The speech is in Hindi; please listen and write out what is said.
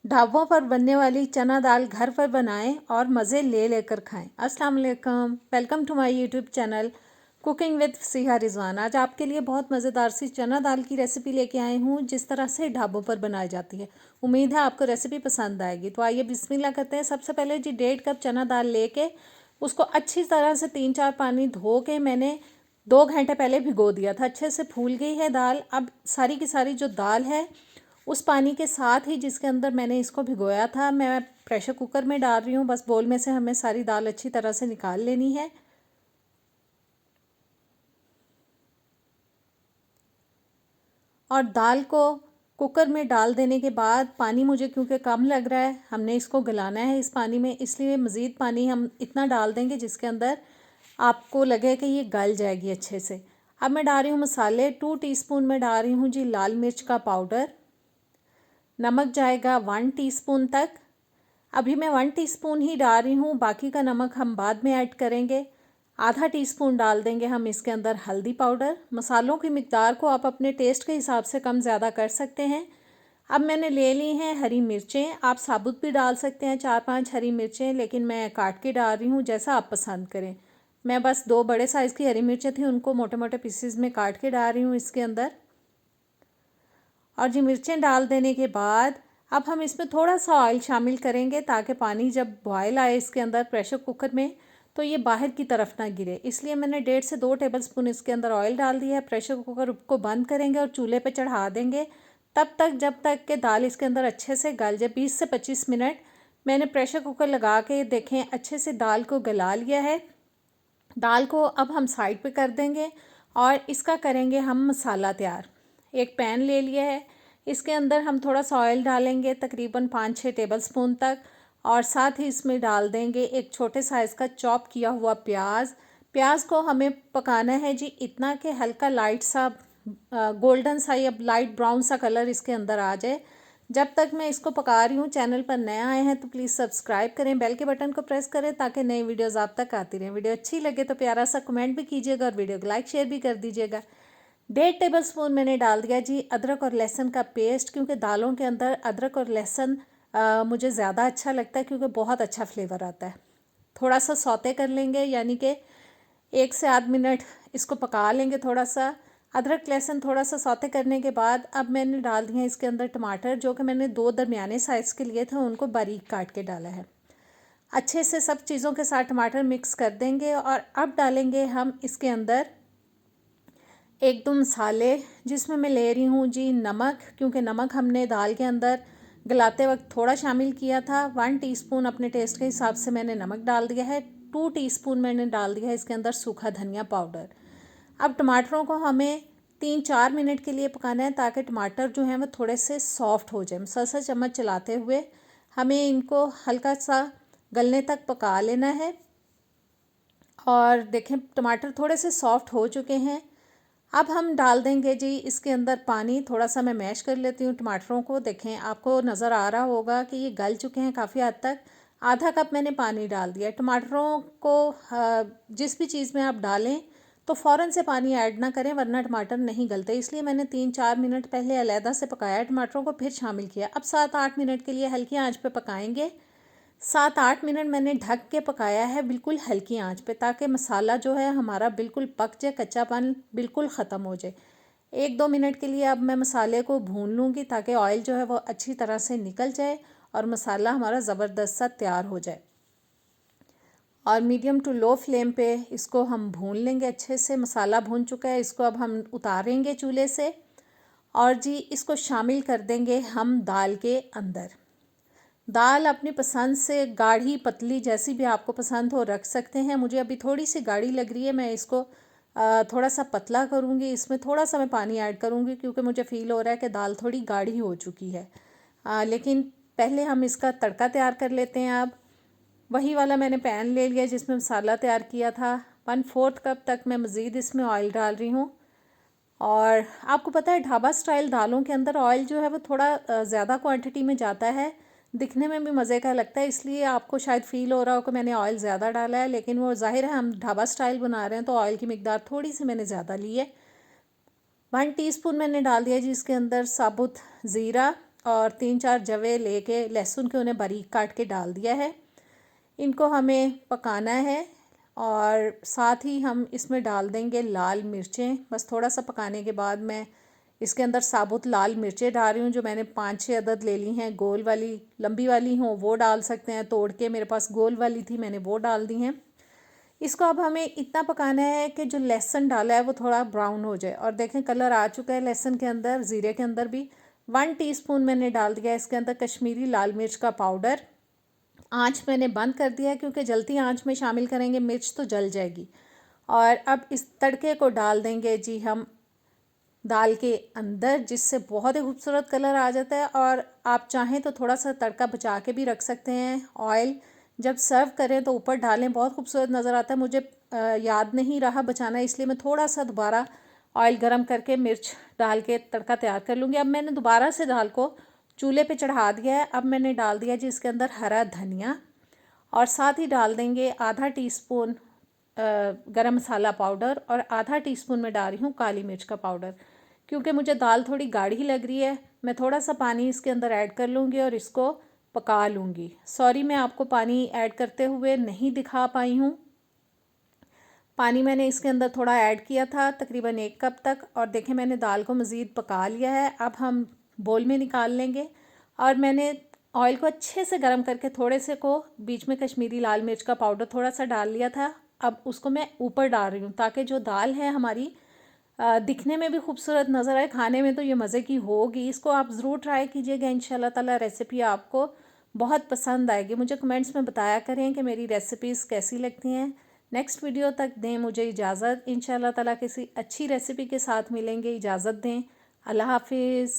ढाबों पर बनने वाली चना दाल घर पर बनाएं और मज़े ले लेकर खाएं। अस्सलाम वालेकुम, welcome to my YouTube channel cooking with Siha Rizwan. आज आपके लिए बहुत मज़ेदार सी चना दाल की रेसिपी लेके आई हूँ, जिस तरह से ढाबों पर बनाई जाती है। उम्मीद है आपको रेसिपी पसंद आएगी। तो आइए बिस्मिल्लाह करते हैं। सबसे पहले जी 1.5 कप चना दाल लेके उसको अच्छी तरह से 3-4 पानी धो के मैंने 2 घंटे पहले भिगो दिया था। अच्छे से फूल गई है दाल। अब सारी की सारी जो दाल है उस पानी के साथ ही जिसके अंदर मैंने इसको भिगोया था, मैं प्रेशर कुकर में डाल रही हूँ। बस बोल में से हमें सारी दाल अच्छी तरह से निकाल लेनी है। और दाल को कुकर में डाल देने के बाद पानी मुझे क्योंकि कम लग रहा है, हमने इसको गलाना है इस पानी में, इसलिए मज़ीद पानी हम इतना डाल देंगे जिसके अंदर आपको लगे कि ये गल जाएगी अच्छे से। अब मैं डाल रही हूँ मसाले। 2 टीस्पून में डाल रही हूँ जी लाल मिर्च का पाउडर। नमक जाएगा 1 टीस्पून तक। अभी मैं 1 टीस्पून ही डाल रही हूँ, बाकी का नमक हम बाद में ऐड करेंगे। आधा टीस्पून डाल देंगे हम इसके अंदर हल्दी पाउडर। मसालों की मिकदार को आप अपने टेस्ट के हिसाब से कम ज़्यादा कर सकते हैं। अब मैंने ले ली हैं हरी मिर्चें। आप साबुत भी डाल सकते हैं 4-5 हरी मिर्चें, लेकिन मैं काट के डाल रही हूँ, जैसा आप पसंद करें। मैं बस 2 बड़े साइज़ की हरी मिर्चें थी, उनको मोटे मोटे पीसेस में काट के डाल रही हूँ इसके अंदर। और जी मिर्चें डाल देने के बाद अब हम इसमें थोड़ा सा ऑयल शामिल करेंगे, ताकि पानी जब बॉयल आए इसके अंदर प्रेशर कुकर में तो ये बाहर की तरफ ना गिरे। इसलिए मैंने 1.5 से 2 टेबलस्पून इसके अंदर ऑयल डाल दिया है। प्रेशर कुकर को बंद करेंगे और चूल्हे पे चढ़ा देंगे तब तक जब तक कि दाल इसके अंदर अच्छे से गल जाए। 20 से 25 मिनट मैंने प्रेशर कुकर लगा के देखें अच्छे से दाल को गला लिया है। दाल को अब हम साइड पे कर देंगे और इसका करेंगे हम मसाला तैयार। एक पैन ले लिया है, इसके अंदर हम थोड़ा सा ऑयल डालेंगे, तकरीबन 5-6 टेबलस्पून तक। और साथ ही इसमें डाल देंगे एक छोटे साइज़ का चॉप किया हुआ प्याज। प्याज को हमें पकाना है जी इतना कि हल्का लाइट सा गोल्डन सा या लाइट ब्राउन सा कलर इसके अंदर आ जाए। जब तक मैं इसको पका रही हूँ, चैनल पर नए आए हैं तो प्लीज़ सब्सक्राइब करें, बेल के बटन को प्रेस करें ताकि नई वीडियोज़ आप तक आती रहें। वीडियो अच्छी लगे तो प्यारा सा कमेंट भी कीजिएगा और वीडियो को लाइक शेयर भी कर दीजिएगा। 1.5 टेबलस्पून मैंने डाल दिया जी अदरक और लहसुन का पेस्ट, क्योंकि दालों के अंदर अदरक और लहसुन मुझे ज़्यादा अच्छा लगता है, क्योंकि बहुत अच्छा फ्लेवर आता है। थोड़ा सा सौते कर लेंगे, यानी कि 1 से आध मिनट इसको पका लेंगे थोड़ा सा। अदरक लहसुन थोड़ा सा सौते करने के बाद अब मैंने डाल दिया इसके अंदर टमाटर, जो कि मैंने 2 दरमियाने साइज़ के लिए थे, उनको बारीक काट के डाला है। अच्छे से सब चीज़ों के साथ टमाटर मिक्स कर देंगे और अब डालेंगे हम इसके अंदर 1-2 मसाले, जिसमें मैं ले रही हूँ जी नमक, क्योंकि नमक हमने दाल के अंदर गलाते वक्त थोड़ा शामिल किया था। 1 टीस्पून अपने टेस्ट के हिसाब से मैंने नमक डाल दिया है। 2 टीस्पून मैंने डाल दिया है इसके अंदर सूखा धनिया पाउडर। अब टमाटरों को हमें 3-4 मिनट के लिए पकाना है, ताकि टमाटर जो हैं वो थोड़े से सॉफ्ट हो जाए। मसलसल चम्मच चलाते हुए हमें इनको हल्का सा गलने तक पका लेना है। और देखें टमाटर थोड़े से सॉफ्ट हो चुके हैं। अब हम डाल देंगे जी इसके अंदर पानी। थोड़ा सा मैं मैश कर लेती हूँ टमाटरों को। देखें आपको नज़र आ रहा होगा कि ये गल चुके हैं काफ़ी हद तक। आधा कप मैंने पानी डाल दिया। टमाटरों को जिस भी चीज़ में आप डालें तो फ़ौरन से पानी ऐड ना करें, वरना टमाटर नहीं गलते। इसलिए मैंने 3-4 मिनट पहले अलहदा से पकाया टमाटरों को, फिर शामिल किया। अब 7-8 मिनट के लिए हल्की आंच पे पकाएंगे। 7-8 मिनट मैंने ढक के पकाया है बिल्कुल हल्की आंच पे, ताकि मसाला जो है हमारा बिल्कुल पक जाए, कच्चापन बिल्कुल ख़त्म हो जाए। 1-2 मिनट के लिए अब मैं मसाले को भून लूँगी, ताकि ऑयल जो है वो अच्छी तरह से निकल जाए और मसाला हमारा ज़बरदस्त सा तैयार हो जाए। और मीडियम टू लो फ्लेम पे इसको हम भून लेंगे अच्छे से। मसाला भून चुका है, इसको अब हम उतारेंगे चूल्हे से और जी इसको शामिल कर देंगे हम दाल के अंदर। दाल अपनी पसंद से गाढ़ी पतली जैसी भी आपको पसंद हो रख सकते हैं। मुझे अभी थोड़ी सी गाढ़ी लग रही है, मैं इसको थोड़ा सा पतला करूँगी। इसमें थोड़ा सा मैं पानी ऐड करूँगी, क्योंकि मुझे फ़ील हो रहा है कि दाल थोड़ी गाढ़ी हो चुकी है। लेकिन पहले हम इसका तड़का तैयार कर लेते हैं। अब वही वाला मैंने पैन ले लिया जिसमें मसाला तैयार किया था। 1/4 कप तक मैं मज़ीद इसमें ऑयल डाल रही हूँ। और आपको पता है ढाबा स्टाइल दालों के अंदर ऑयल जो है वो थोड़ा ज़्यादा क्वांटिटी में जाता है, दिखने में भी मज़े का लगता है। इसलिए आपको शायद फ़ील हो रहा हो कि मैंने ऑयल ज़्यादा डाला है, लेकिन वो ज़ाहिर है हम ढाबा स्टाइल बना रहे हैं तो ऑयल की मिकदार थोड़ी सी मैंने ज़्यादा ली है। 1 टीस्पून मैंने डाल दिया जी इसके अंदर साबुत ज़ीरा। और 3-4 जवे लेके लहसुन के उन्हें बारीक काट के डाल दिया है। इनको हमें पकाना है और साथ ही हम इसमें डाल देंगे लाल मिर्चें। बस थोड़ा सा पकाने के बाद मैं इसके अंदर साबुत लाल मिर्चें डाल रही हूँ, जो मैंने 5-6 अदद ले ली हैं। गोल वाली लंबी वाली हो वो डाल सकते हैं तोड़ के, मेरे पास गोल वाली थी मैंने वो डाल दी हैं। इसको अब हमें इतना पकाना है कि जो लहसुन डाला है वो थोड़ा ब्राउन हो जाए। और देखें कलर आ चुका है लहसुन के अंदर, ज़ीरे के अंदर भी। 1 टीस्पून मैंने डाल दिया इसके अंदर कश्मीरी लाल मिर्च का पाउडर। आँच मैंने बंद कर दिया है क्योंकि जलती आँच में शामिल करेंगे मिर्च तो जल जाएगी। और अब इस तड़के को डाल देंगे जी हम दाल के अंदर, जिससे बहुत ही खूबसूरत कलर आ जाता है। और आप चाहें तो थोड़ा सा तड़का बचा के भी रख सकते हैं। ऑयल जब सर्व करें तो ऊपर डालें, बहुत खूबसूरत नज़र आता है। मुझे याद नहीं रहा बचाना, इसलिए मैं थोड़ा सा दोबारा ऑयल गरम करके मिर्च डाल के तड़का तैयार कर लूँगी। अब मैंने दोबारा से दाल को चूल्हे पे चढ़ा दिया है। अब मैंने डाल दिया जी इसके अंदर हरा धनिया, और साथ ही डाल देंगे आधा टीस्पून गरम मसाला पाउडर, और आधा टीस्पून में डाल रही हूँ काली मिर्च का पाउडर। क्योंकि मुझे दाल थोड़ी गाढ़ी लग रही है, मैं थोड़ा सा पानी इसके अंदर ऐड कर लूँगी और इसको पका लूँगी। सॉरी, मैं आपको पानी ऐड करते हुए नहीं दिखा पाई हूँ। पानी मैंने इसके अंदर थोड़ा ऐड किया था, तकरीबन 1 कप तक। और देखें मैंने दाल को मज़ीद पका लिया है। अब हम बोल में निकाल लेंगे। और मैंने ऑयल को अच्छे से गर्म करके थोड़े से को बीच में कश्मीरी लाल मिर्च का पाउडर थोड़ा सा डाल लिया था। अब उसको मैं ऊपर डाल रही हूँ ताकि जो दाल है हमारी दिखने में भी खूबसूरत नज़र आए, खाने में तो ये मज़े की होगी। इसको आप ज़रूर ट्राई कीजिएगा, इंशाल्लाह ताला रेसिपी आपको बहुत पसंद आएगी। मुझे कमेंट्स में बताया करें कि मेरी रेसिपीज़ कैसी लगती हैं। नेक्स्ट वीडियो तक दें मुझे इजाज़त। इंशाल्लाह ताला किसी अच्छी रेसिपी के साथ मिलेंगे। इजाज़त दें। अल्लाह हाफिज़।